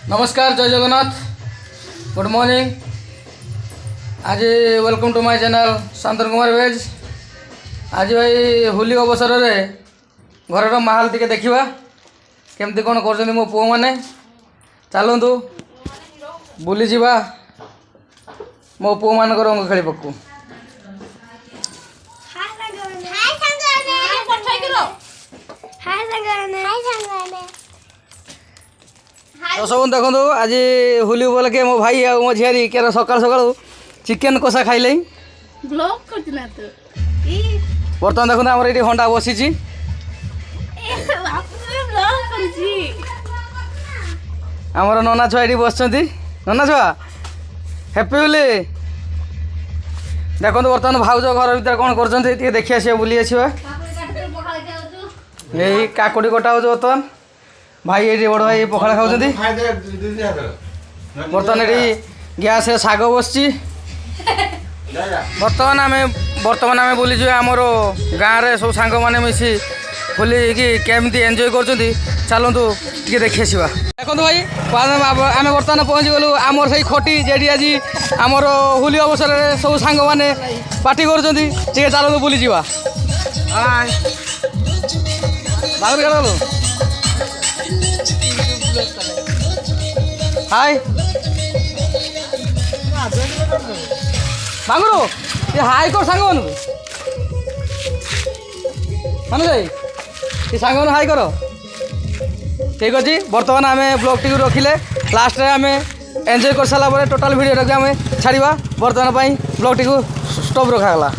नमस्कार जय Jagannath good morning. आज welcome to my channel Shantan Kumar वेज। आज भाई होली अवसर में घर माहौल टी देखा केमती कौन कर मो पुओ मैंने चलतु बुली जा मो पुओ मान रंग खेल पकू। तो सब देखो आज होली बोल के मो भाई आ मो झियारी के सकाल सकाल चिकेन कषा खाइले बर्तमान देखो आम ये हंडा बसी आमर नना छुआ ये बस नना छुआ हैप्पी होली। देखो बर्तमान भाउज घर भर कौन कर देखी आस बुली आसवा यही काकुड़ी कटा हो बर्तमान भाई ये बड़ भाई पखाड़ खाऊ बर्तमान ये गैस शाग बस बर्तमान आम बुलीज आमर गाँव में सब सांग मैंने मिसी होली कि केमती एंजॉय कर चलतु टे देखी आसवा। देखो भाई आम बर्तमान पहुँची गलु आमर से खटी जेडी आज आमर होली अवसर में सब सांग मैंने पार्टी कर चलतु बुली जा हाय बांगुरु ये हाय कर सांग मान जाई ये सांग हाय कर ठीक अच्छे। बर्तमान आम ब्लॉग टी रखिले लास्ट आम एंजॉय कर सारा टोटाल वीडियो आम छाड़ा बर्तमान ब्लॉग टी स्टॉप रखागला।